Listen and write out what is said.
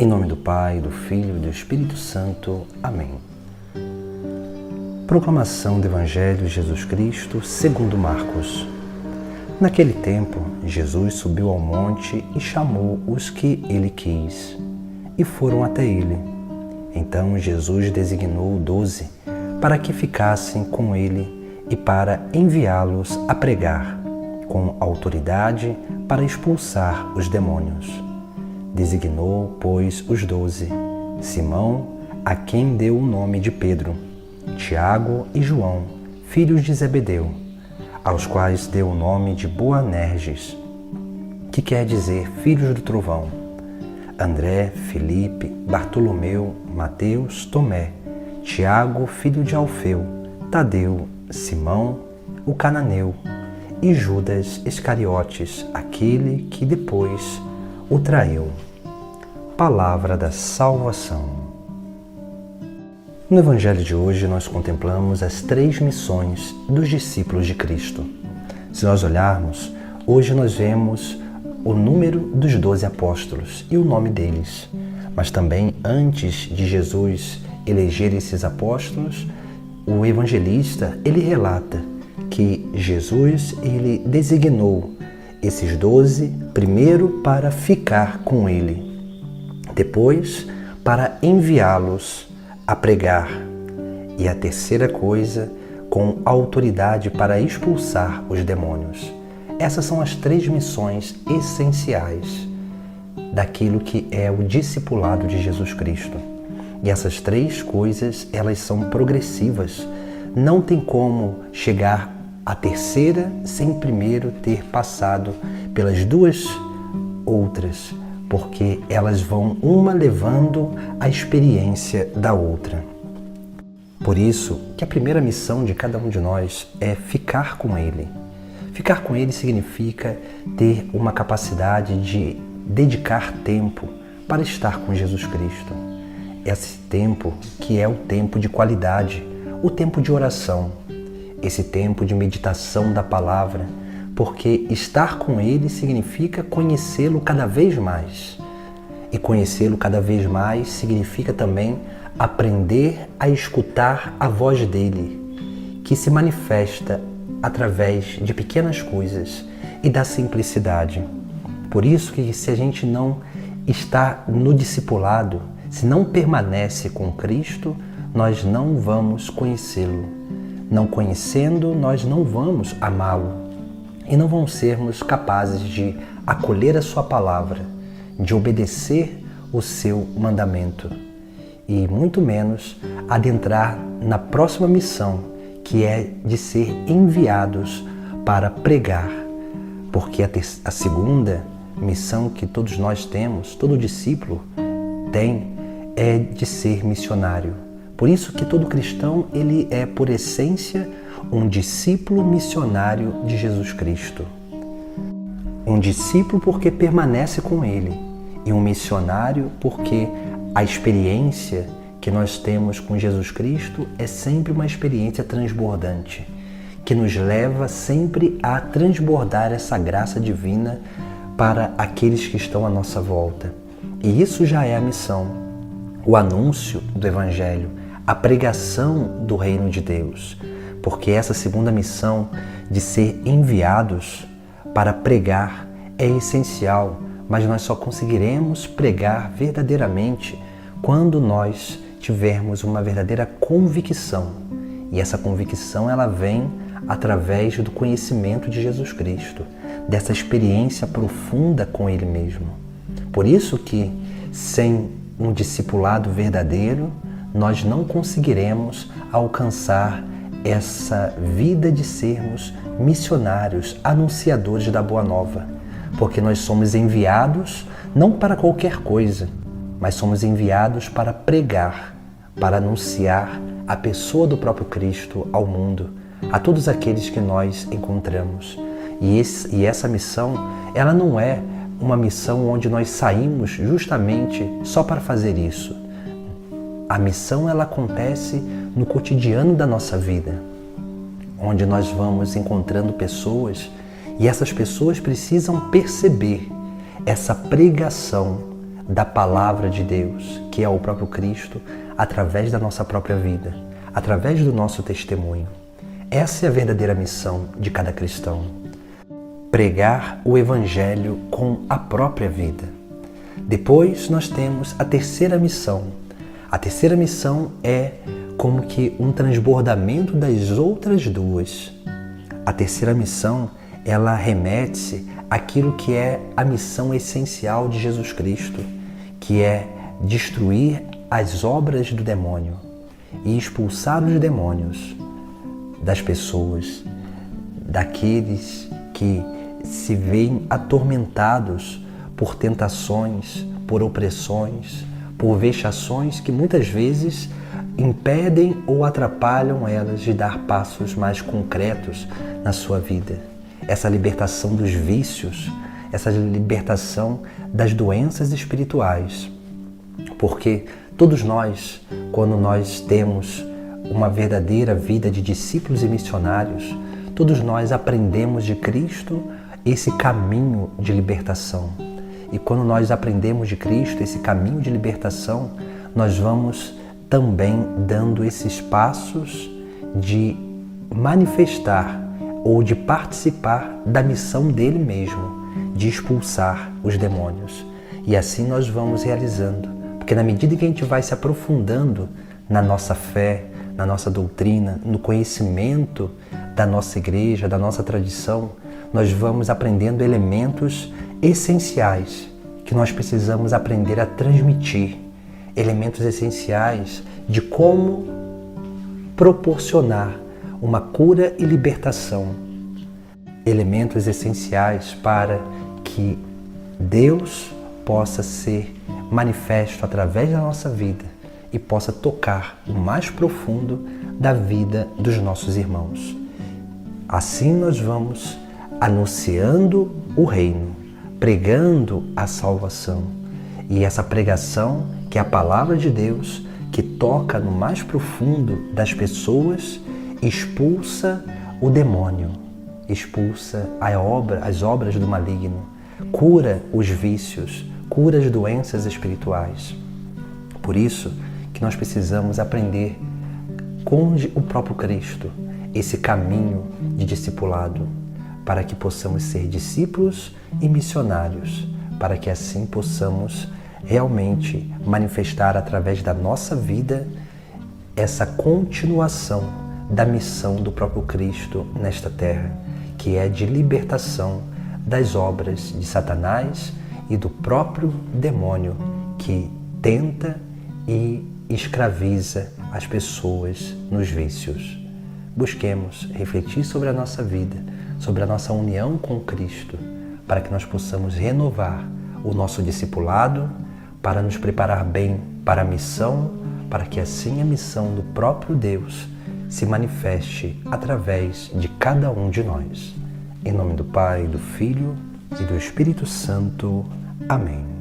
Em nome do Pai, do Filho e do Espírito Santo. Amém. Proclamação do Evangelho de Jesus Cristo segundo Marcos. Naquele tempo, Jesus subiu ao monte e chamou os que ele quis, e foram até ele. Então Jesus designou 12 para que ficassem com ele e para enviá-los a pregar, com autoridade para expulsar os demônios. Designou, pois, os 12, Simão, a quem deu o nome de Pedro, Tiago e João, filhos de Zebedeu, aos quais deu o nome de Boanerges, que quer dizer filhos do trovão, André, Filipe, Bartolomeu, Mateus, Tomé, Tiago, filho de Alfeu, Tadeu, Simão, o cananeu, e Judas Iscariotes, aquele que depois o traiu. Palavra da salvação. No Evangelho de hoje nós contemplamos as 3 missões dos discípulos de Cristo. Se nós olharmos, hoje nós vemos o número dos 12 apóstolos e o nome deles. Mas também antes de Jesus eleger esses apóstolos, o evangelista ele relata que Jesus ele designou esses 12 primeiro para ficar com ele, depois para enviá-los a pregar e a terceira coisa com autoridade para expulsar os demônios. Essas são as 3 missões essenciais daquilo que é o discipulado de Jesus Cristo. E essas 3 coisas, elas são progressivas. Não tem como chegar à terceira sem primeiro ter passado pelas 2 outras, porque elas vão uma levando a experiência da outra. Por isso que a primeira missão de cada um de nós é ficar com Ele. Ficar com Ele significa ter uma capacidade de dedicar tempo para estar com Jesus Cristo. Esse tempo que é o tempo de qualidade, o tempo de oração, esse tempo de meditação da palavra, porque estar com Ele significa conhecê-lo cada vez mais. E conhecê-lo cada vez mais significa também aprender a escutar a voz dele, que se manifesta através de pequenas coisas e da simplicidade. Por isso que se a gente não está no discipulado, se não permanece com Cristo, nós não vamos conhecê-lo. Não conhecendo, nós não vamos amá-lo e não vamos sermos capazes de acolher a sua palavra, de obedecer o seu mandamento e muito menos adentrar na próxima missão, que é de ser enviados para pregar, porque a segunda missão que todos nós temos, todo discípulo tem, é de ser missionário. Por isso que todo cristão, ele é por essência um discípulo missionário de Jesus Cristo. Um discípulo porque permanece com Ele e um missionário porque a experiência que nós temos com Jesus Cristo é sempre uma experiência transbordante, que nos leva sempre a transbordar essa graça divina para aqueles que estão à nossa volta. E isso já é a missão, o anúncio do Evangelho, a pregação do reino de Deus, porque essa segunda missão de ser enviados para pregar é essencial, mas nós só conseguiremos pregar verdadeiramente quando nós tivermos uma verdadeira convicção. E essa convicção ela vem através do conhecimento de Jesus Cristo, dessa experiência profunda com Ele mesmo. Por isso que sem um discipulado verdadeiro, nós não conseguiremos alcançar essa vida de sermos missionários, anunciadores da Boa Nova, porque nós somos enviados não para qualquer coisa, mas somos enviados para pregar, para anunciar a pessoa do próprio Cristo ao mundo, a todos aqueles que nós encontramos. E essa missão, ela não é uma missão onde nós saímos justamente só para fazer isso. A missão ela acontece no cotidiano da nossa vida, onde nós vamos encontrando pessoas e essas pessoas precisam perceber essa pregação da palavra de Deus, que é o próprio Cristo, através da nossa própria vida, através do nosso testemunho. Essa é a verdadeira missão de cada cristão. Pregar o Evangelho com a própria vida. Depois nós temos a terceira missão. A terceira missão é como que um transbordamento das outras duas. A terceira missão, ela remete àquilo que é a missão essencial de Jesus Cristo, que é destruir as obras do demônio e expulsar os demônios das pessoas, daqueles que se veem atormentados por tentações, por opressões, por vexações que muitas vezes impedem ou atrapalham elas de dar passos mais concretos na sua vida. Essa libertação dos vícios, essa libertação das doenças espirituais. Porque todos nós, quando nós temos uma verdadeira vida de discípulos e missionários, todos nós aprendemos de Cristo esse caminho de libertação. E quando nós aprendemos de Cristo esse caminho de libertação, nós vamos também dando esses passos de manifestar ou de participar da missão dele mesmo, de expulsar os demônios. E assim nós vamos realizando, porque na medida que a gente vai se aprofundando na nossa fé, na nossa doutrina, no conhecimento da nossa igreja, da nossa tradição, nós vamos aprendendo elementos essenciais que nós precisamos aprender a transmitir, elementos essenciais de como proporcionar uma cura e libertação, elementos essenciais para que Deus possa ser manifesto através da nossa vida e possa tocar o mais profundo da vida dos nossos irmãos. Assim nós vamos anunciando o reino, pregando a salvação. E essa pregação, que é a palavra de Deus, que toca no mais profundo das pessoas, expulsa o demônio, expulsa as obras do maligno, cura os vícios, cura as doenças espirituais. Por isso que nós precisamos aprender com o próprio Cristo esse caminho de discipulado, para que possamos ser discípulos e missionários, para que assim possamos realmente manifestar através da nossa vida essa continuação da missão do próprio Cristo nesta terra, que é de libertação das obras de Satanás e do próprio demônio que tenta e escraviza as pessoas nos vícios. Busquemos refletir sobre a nossa vida, sobre a nossa união com Cristo, para que nós possamos renovar o nosso discipulado, para nos preparar bem para a missão, para que assim a missão do próprio Deus se manifeste através de cada um de nós. Em nome do Pai, do Filho e do Espírito Santo. Amém.